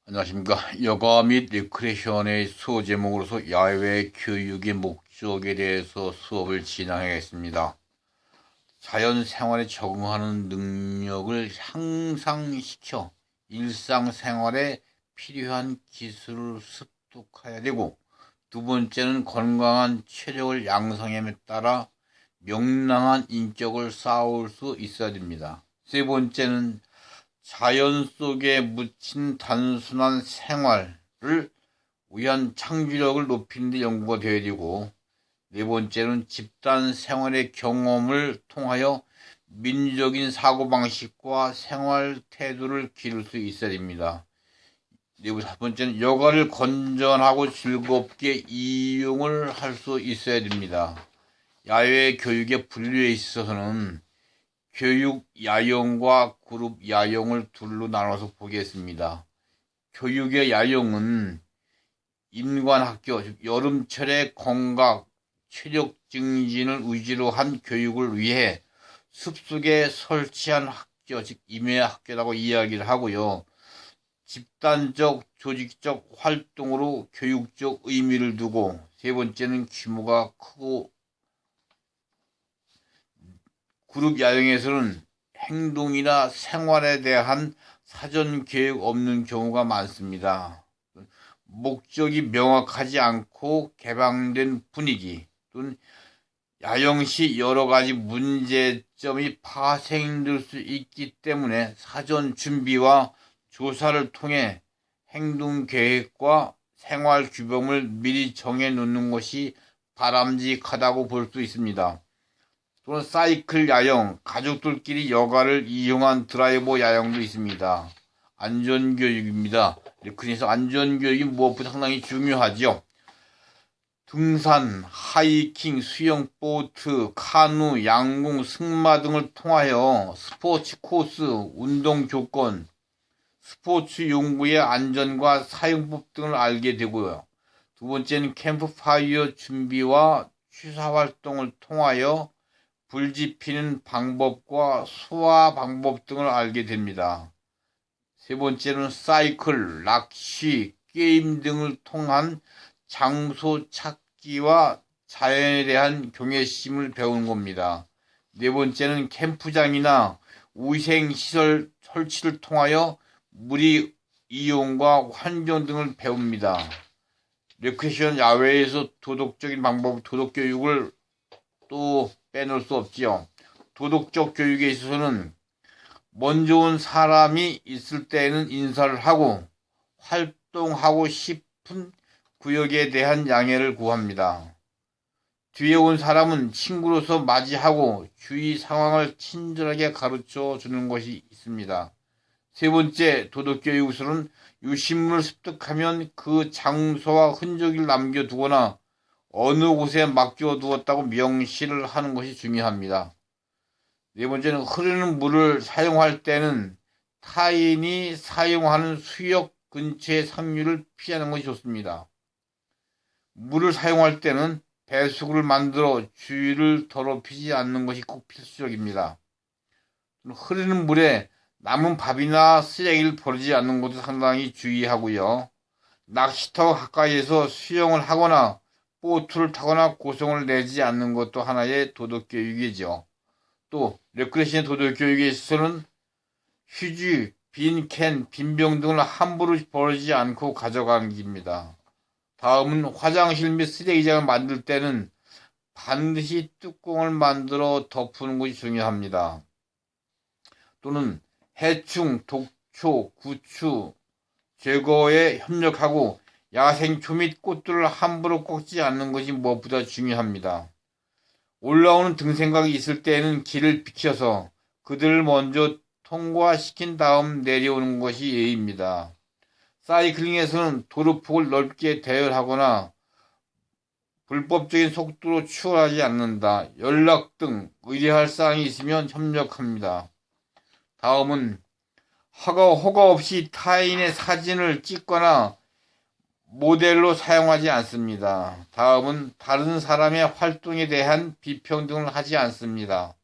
안녕하십니까. 여가 및 리크레이션의 수업 제목으로서 야외 교육의 목적에 대해서 수업을 진행하겠습니다. 자연 생활에 적응하는 능력을 향상시켜 일상생활에 필요한 기술을 습득해야 되고, 두 번째는 건강한 체력을 양성함에 따라 명랑한 인격을 쌓을 수 있어야 됩니다. 세 번째는 자연 속에 묻힌 단순한 생활을 위한 창조력을 높이는 데 연구가 되어야 되고, 네 번째는 집단 생활의 경험을 통하여 민주적인 사고방식과 생활 태도를 기를 수 있어야 됩니다. 첫 번째는 여가를 건전하고 즐겁게 이용을 할 수 있어야 됩니다. 야외 교육의 분류에 있어서는 교육 야용과 그룹 야용을 둘로 나눠서 보겠습니다. 교육의 야용은 임관학교, 즉 여름철의 건강, 체력 증진을 위주로 한 교육을 위해 숲속에 설치한 학교, 즉 임해학교라고 이야기를 하고요. 집단적, 조직적 활동으로 교육적 의미를 두고, 세 번째는 규모가 크고 그룹 야영에서는 행동이나 생활에 대한 사전 계획 없는 경우가 많습니다. 목적이 명확하지 않고 개방된 분위기 또는 야영 시 여러 가지 문제점이 파생될 수 있기 때문에 사전 준비와 조사를 통해 행동 계획과 생활 규범을 미리 정해 놓는 것이 바람직하다고 볼 수 있습니다. 또는 사이클 야영, 가족들끼리 여가를 이용한 드라이버 야영도 있습니다. 안전교육입니다. 그래서 안전교육이 무엇보다 상당히 중요하죠. 등산, 하이킹, 수영, 보트, 카누, 양궁, 승마 등을 통하여 스포츠 코스, 운동 조건, 스포츠 용구의 안전과 사용법 등을 알게 되고요. 두 번째는 캠프파이어 준비와 취사 활동을 통하여 불 지피는 방법과 소화 방법 등을 알게 됩니다. 세 번째는 사이클, 낚시, 게임 등을 통한 장소 찾기와 자연에 대한 경외심을 배우는 겁니다. 네 번째는 캠프장이나 위생시설 설치를 통하여 무리 이용과 환경 등을 배웁니다. 레크레이션 야외에서 도덕적인 방법, 도덕교육을 또 빼놓을 수 없지요. 도덕적 교육에 있어서는 먼저 온 사람이 있을 때에는 인사를 하고 활동하고 싶은 구역에 대한 양해를 구합니다. 뒤에 온 사람은 친구로서 맞이하고 주위 상황을 친절하게 가르쳐 주는 것이 있습니다. 세 번째, 도덕교육에서는 유신문을 습득하면 그 장소와 흔적을 남겨두거나 어느 곳에 맡겨두었다고 명시를 하는 것이 중요합니다. 네 번째는 흐르는 물을 사용할 때는 타인이 사용하는 수역 근처의 상류를 피하는 것이 좋습니다. 물을 사용할 때는 배수구를 만들어 주위를 더럽히지 않는 것이 꼭 필수적입니다. 흐르는 물에 남은 밥이나 쓰레기를 버리지 않는 것도 상당히 주의하고요. 낚시터 가까이에서 수영을 하거나 보트를 타거나 고성을 내지 않는 것도 하나의 도덕교육이죠. 또 레크레이션 도덕교육에 있어서는 휴지, 빈 캔, 빈병 등을 함부로 버리지 않고 가져가는 겁니다. 다음은 화장실 및 쓰레기장을 만들 때는 반드시 뚜껑을 만들어 덮는 것이 중요합니다. 또는 해충, 독초, 구추 제거에 협력하고 야생초 및 꽃들을 함부로 꺾지 않는 것이 무엇보다 중요합니다. 올라오는 등생각이 있을 때에는 길을 비켜서 그들을 먼저 통과시킨 다음 내려오는 것이 예의입니다. 사이클링에서는 도로폭을 넓게 대열하거나 불법적인 속도로 추월하지 않는다. 연락 등 의뢰할 사항이 있으면 협력합니다. 다음은 허가 없이 타인의 사진을 찍거나 모델로 사용하지 않습니다. 다음은 다른 사람의 활동에 대한 비평등을 하지 않습니다.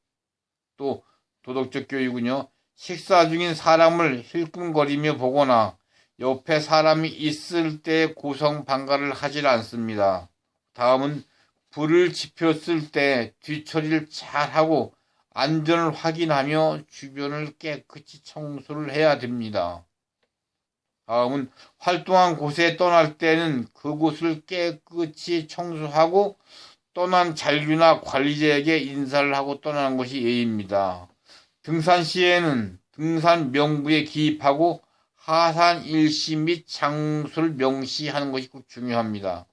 또 도덕적 교육은요. 식사 중인 사람을 힐끔거리며 보거나 옆에 사람이 있을 때 고성방가를 하질 않습니다. 다음은 불을 지폈을 때 뒤처리를 잘하고 안전을 확인하며 주변을 깨끗이 청소를 해야 됩니다. 다음은 활동한 곳에 떠날 때는 그곳을 깨끗이 청소하고 떠난 잔류나 관리자에게 인사를 하고 떠나는 것이 예의입니다. 등산 시에는 등산 명부에 기입하고 하산 일시 및 장소를 명시하는 것이 꼭 중요합니다.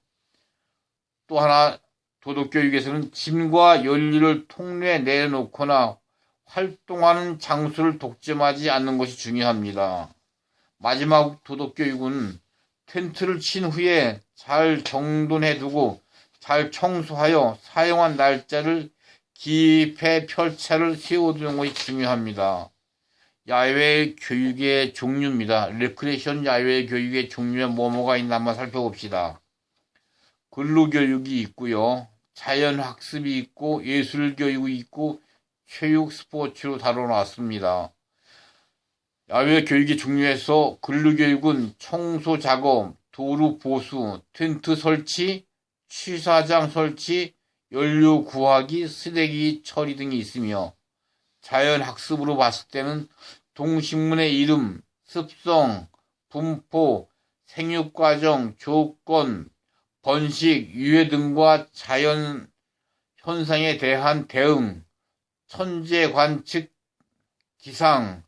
또 하나 도덕교육에서는 짐과 연료를 통로에 내려놓거나 활동하는 장소를 독점하지 않는 것이 중요합니다. 마지막 도덕교육은 텐트를 친 후에 잘 정돈해두고 잘 청소하여 사용한 날짜를 기입해 별차를 세워두는 것이 중요합니다. 야외 교육의 종류입니다. 레크레이션 야외 교육의 종류에 뭐가 있나 한번 살펴봅시다. 근로교육이 있고요. 자연학습이 있고 예술교육이 있고 체육 스포츠로 다뤄놨습니다. 야외 교육의 종류에서 근로교육은 청소 작업, 도로 보수, 텐트 설치, 취사장 설치, 연료 구하기, 쓰레기 처리 등이 있으며 자연학습으로 봤을 때는 동식물의 이름, 습성, 분포, 생육과정, 조건, 번식, 유해 등과 자연 현상에 대한 대응, 천재 관측, 기상,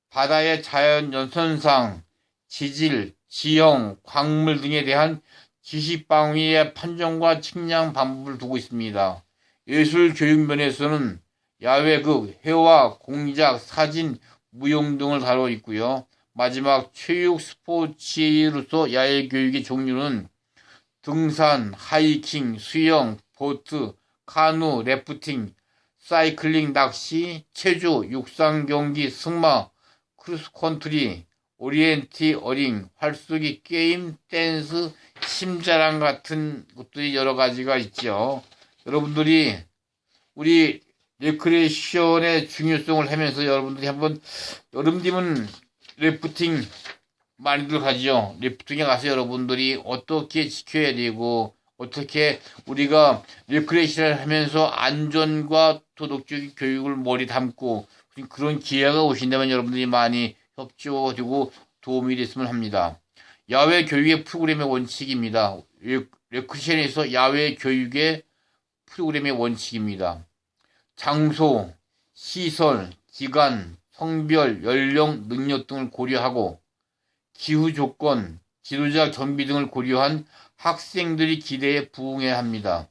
바다의 자연 현상, 지질, 지형, 광물 등에 대한 지식방위의 판정과 측량 방법을 두고 있습니다. 예술 교육 면에서는 야외극, 회화, 공작, 사진, 무용 등을 다루고 있고요. 마지막 체육 스포츠로서 야외 교육의 종류는 등산, 하이킹, 수영, 보트, 카누, 래프팅, 사이클링, 낚시, 체조, 육상 경기, 승마, 크로스컨트리, 오리엔티어링, 활쏘기 게임, 댄스, 심자랑 같은 것들이 여러 가지가 있죠. 여러분들이 우리 레크레이션의 중요성을 하면서 여러분들이 한번 여름 되면 래프팅 많이들 가죠. 래프팅에 가서 여러분들이 어떻게 지켜야 되고 어떻게 우리가 레크레이션을 하면서 안전과 도덕적인 교육을 머리 담고 그런 기회가 오신다면 여러분들이 많이 협조되고 도움이 됐으면 합니다. 야외 교육의 프로그램의 원칙입니다. 레크레이션에서 야외 교육의 프로그램의 원칙입니다. 장소, 시설, 기간, 성별, 연령, 능력 등을 고려하고 기후 조건, 지도자 겸비 등을 고려한 학생들이 기대에 부응해야 합니다.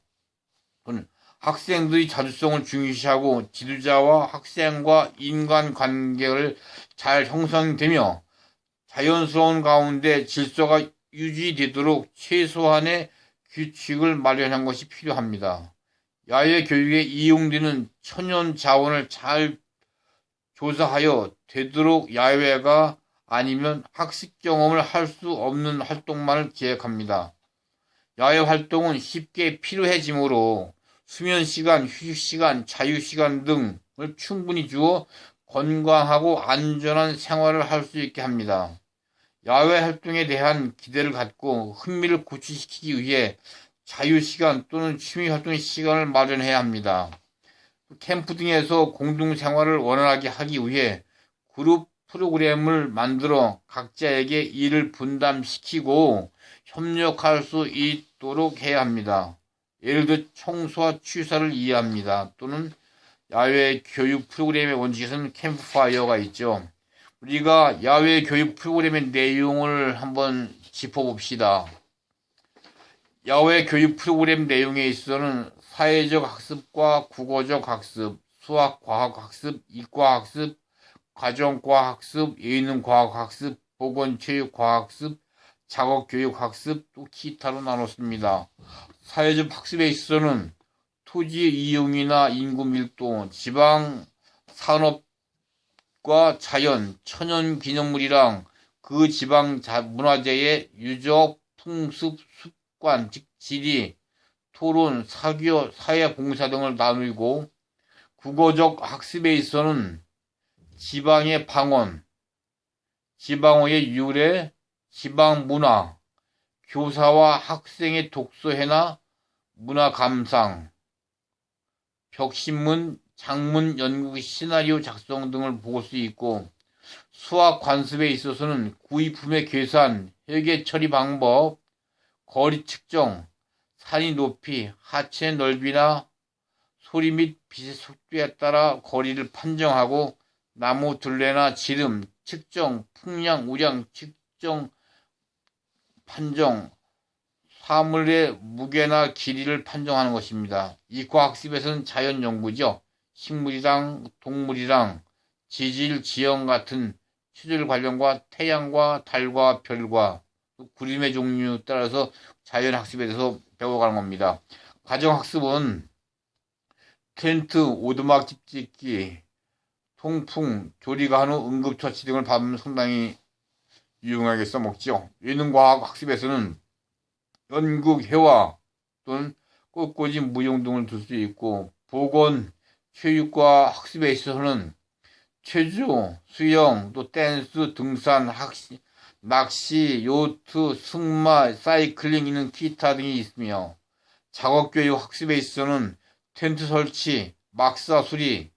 학생들이 자주성을 중시하고 지도자와 학생과 인간관계를 잘 형성되며 자연스러운 가운데 질서가 유지되도록 최소한의 규칙을 마련한 것이 필요합니다. 야외 교육에 이용되는 천연 자원을 잘 조사하여 되도록 야외가 아니면 학습 경험을 할 수 없는 활동만을 계획합니다. 야외 활동은 쉽게 필요해지므로 수면시간, 휴식시간, 자유시간 등을 충분히 주어 건강하고 안전한 생활을 할 수 있게 합니다. 야외 활동에 대한 기대를 갖고 흥미를 고취시키기 위해 자유시간 또는 취미활동의 시간을 마련해야 합니다. 캠프 등에서 공동생활을 원활하게 하기 위해 그룹 프로그램을 만들어 각자에게 일을 분담시키고 협력할 수 있도록 해야 합니다. 예를 들어 청소와 취사를 이해합니다. 또는 야외 교육 프로그램의 원칙에서는 캠프파이어가 있죠. 우리가 야외 교육 프로그램의 내용을 한번 짚어봅시다. 야외 교육 프로그램 내용에 있어서는 사회적 학습과 국어적 학습, 수학, 과학 학습, 이과 학습, 가정과 학습, 예능과학 학습, 보건체육 과학 학습, 작업교육 학습, 또 기타로 나눴습니다. 사회적 학습에 있어서는 토지의 이용이나 인구 밀도, 지방 산업과 자연, 천연 기념물이랑 그 지방 문화재의 유적, 풍습, 습관, 즉 지리, 토론, 사교, 사회봉사 등을 나누고 국어적 학습에 있어서는 지방의 방언, 지방어의 유래, 지방문화, 교사와 학생의 독서회나 문화 감상, 벽신문, 장문 연극 시나리오 작성 등을 볼 수 있고, 수학 관습에 있어서는 구입품의 계산, 회계 처리 방법, 거리 측정, 산이 높이, 하체의 넓이나 소리 및 빛의 속도에 따라 거리를 판정하고, 나무 둘레나 지름, 측정, 풍량, 우량, 측정, 판정, 사물의 무게나 길이를 판정하는 것입니다. 이과학습에서는 자연연구죠. 식물이랑 동물이랑 지질, 지형 같은 추절 관련과 태양과 달과 별과 구름의 종류 따라서 자연학습에 대해서 배워가는 겁니다. 가정학습은 텐트, 오두막 집 짓기, 통풍, 조리가 한 후 응급처치 등을 받으면 상당히 유용하게 써먹죠. 예능과학 학습에서는 연극, 회화 또는 꽃꽂이 무용 등을 둘 수 있고, 보건, 체육과 학습에 있어서는 체조, 수영, 또 댄스, 등산, 낚시, 요트, 승마, 사이클링, 있는 기타 등이 있으며, 작업교육 학습에 있어서는 텐트 설치, 막사 수리,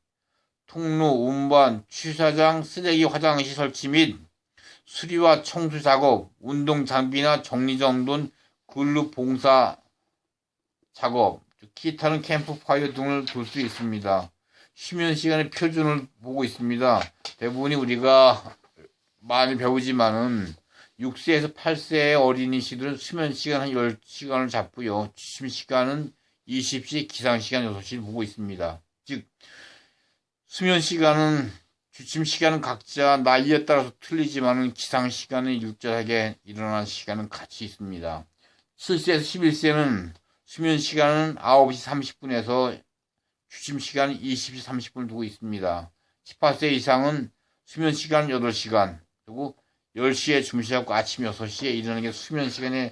통로, 운반, 취사장, 쓰레기 화장실 설치 및 수리와 청소 작업, 운동 장비나 정리정돈, 근로 봉사 작업, 기타는 캠프파이어 등을 둘 수 있습니다. 쉬면 시간의 표준을 보고 있습니다. 대부분이 우리가 많이 배우지만은 6세에서 8세의 어린이시들은 수면 시간 한 10시간을 잡고요. 취침 시간은 20시, 기상 시간 6시를 보고 있습니다. 즉 수면 시간은 취침 시간은 각자 나이에 따라서 틀리지만은 기상 시간은 일정하게 일어나는 시간은 같이 있습니다. 7세에서 11세는 수면 시간은 9시 30분에서 취침 시간은 20시 30분을 두고 있습니다. 18세 이상은 수면 시간 8시간, 그리고 10시에 주무시고 아침 6시에 일어나는 게 수면 시간에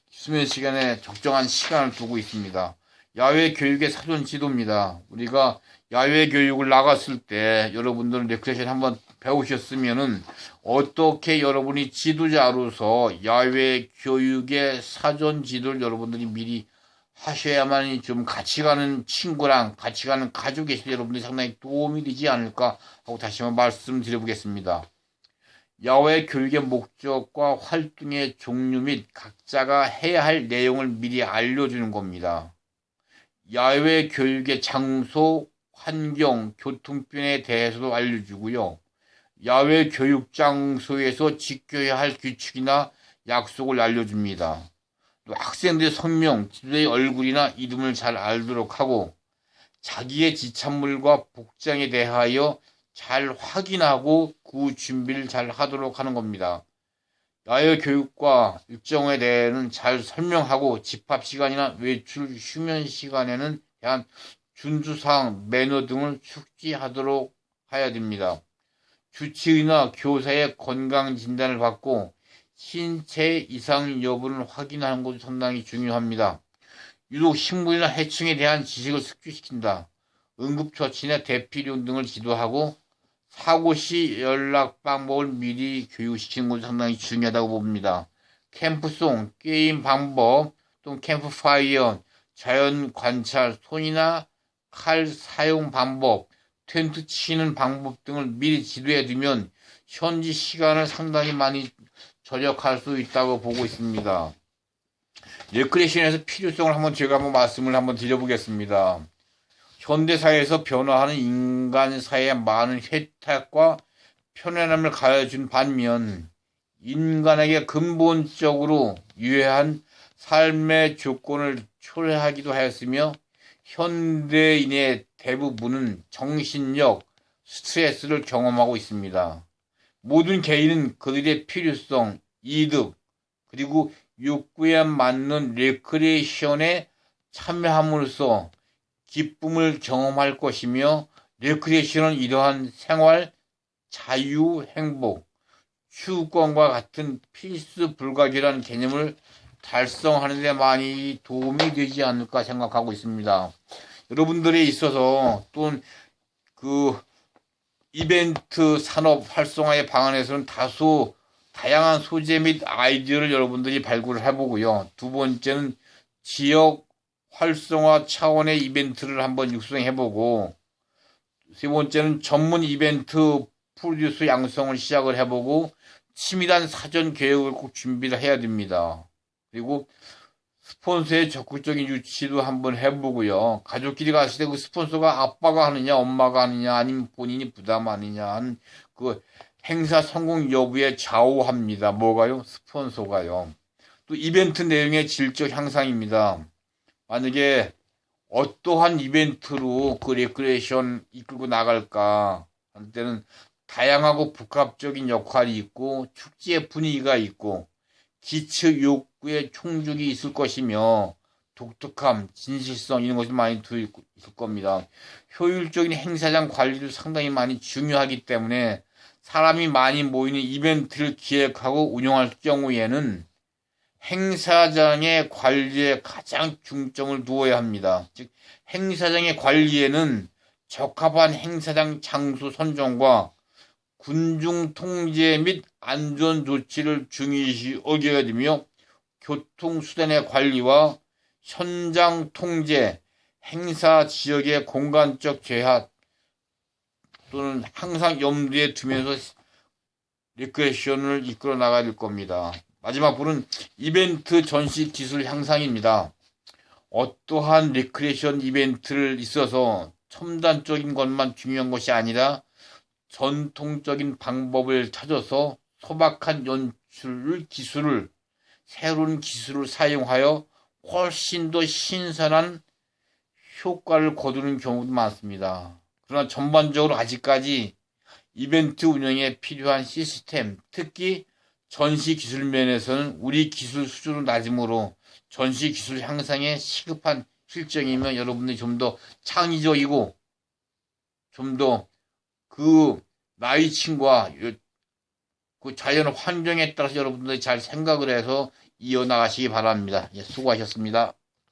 수면 시간에 적정한 시간을 두고 있습니다. 야외 교육의 사전 지도입니다. 우리가 야외 교육을 나갔을 때 여러분들은 레크레이션 한번 배우셨으면은 어떻게 여러분이 지도자로서 야외 교육의 사전 지도를 여러분들이 미리 하셔야만이 좀 같이 가는 친구랑 같이 가는 가족이 있을 때 여러분들이 상당히 도움이 되지 않을까 하고 다시 한번 말씀드려보겠습니다. 야외 교육의 목적과 활동의 종류 및 각자가 해야 할 내용을 미리 알려주는 겁니다. 야외 교육의 장소, 환경, 교통편에 대해서도 알려주고요. 야외 교육 장소에서 지켜야 할 규칙이나 약속을 알려줍니다. 또 학생들의 성명, 지도자의 얼굴이나 이름을 잘 알도록 하고 자기의 지참물과 복장에 대하여 잘 확인하고 그 준비를 잘 하도록 하는 겁니다. 야외 교육과 일정에 대해서는 잘 설명하고 집합 시간이나 외출 휴면 시간에는 대한 준수사항, 매너 등을 숙지하도록 해야 됩니다. 주치의나 교사의 건강 진단을 받고 신체 이상 여부를 확인하는 것도 상당히 중요합니다. 유독 식물이나 해충에 대한 지식을 습득시킨다. 응급처치나 대피용 등을 지도하고 사고 시 연락 방법을 미리 교육시키는 것도 상당히 중요하다고 봅니다. 캠프송, 게임 방법, 또 캠프파이어, 자연 관찰, 손이나 칼 사용 방법, 텐트 치는 방법 등을 미리 지도해 두면 현지 시간을 상당히 많이 절약할 수 있다고 보고 있습니다. 레크레이션에서 필요성을 제가 말씀을 드려보겠습니다. 현대사회에서 변화하는 인간 사회에 많은 혜택과 편안함을 가해준 반면 인간에게 근본적으로 유해한 삶의 조건을 초래하기도 하였으며 현대인의 대부분은 정신력 스트레스를 경험하고 있습니다. 모든 개인은 그들의 필요성, 이득, 그리고 욕구에 맞는 레크레이션에 참여함으로써 기쁨을 경험할 것이며 레크레이션은 이러한 생활, 자유, 행복, 추구권과 같은 필수 불가결한 개념을 달성하는 데 많이 도움이 되지 않을까 생각하고 있습니다. 여러분들에 있어서 또는 이벤트 산업 활성화의 방안에서는 다소 다양한 소재 및 아이디어를 여러분들이 발굴을 해보고요. 두 번째는 지역 활성화 차원의 이벤트를 한번 육성해보고, 세 번째는 전문 이벤트 프로듀스 양성을 시작을 해보고, 치밀한 사전 계획을 꼭 준비를 해야 됩니다. 그리고 스폰서의 적극적인 유치도 한번 해보고요. 가족끼리 갔을 때 그 스폰서가 아빠가 하느냐, 엄마가 하느냐, 아니면 본인이 부담하느냐 하는 그 행사 성공 여부에 좌우합니다. 뭐가요? 스폰서가요. 또 이벤트 내용의 질적 향상입니다. 만약에 어떠한 이벤트로 그 레크레이션 이끌고 나갈까 할 때는 다양하고 복합적인 역할이 있고 축제의 분위기가 있고 기초 욕구의 충족이 있을 것이며 독특함, 진실성 이런 것이 많이 있을 겁니다. 효율적인 행사장 관리도 상당히 많이 중요하기 때문에 사람이 많이 모이는 이벤트를 기획하고 운영할 경우에는 행사장의 관리에 가장 중점을 두어야 합니다. 즉 행사장의 관리에는 적합한 행사장 장소 선정과 군중 통제 및 안전 조치를 중요시 여겨야 되며 교통수단의 관리와 현장 통제, 행사 지역의 공간적 제한 또는 항상 염두에 두면서 리크레이션을 이끌어 나가야 될 겁니다. 마지막 부분은 이벤트 전시 기술 향상입니다. 어떠한 리크레이션 이벤트를 있어서 첨단적인 것만 중요한 것이 아니라 전통적인 방법을 찾아서 소박한 기술을 새로운 기술을 사용하여 훨씬 더 신선한 효과를 거두는 경우도 많습니다. 그러나 전반적으로 아직까지 이벤트 운영에 필요한 시스템, 특히 전시 기술 면에서는 우리 기술 수준은 낮으므로 전시 기술 향상에 시급한 실정이면 여러분들이 좀 더 창의적이고 좀 더 그 나이층과 그 자연 환경에 따라서 여러분들이 잘 생각을 해서 이어나가시기 바랍니다. 예, 수고하셨습니다.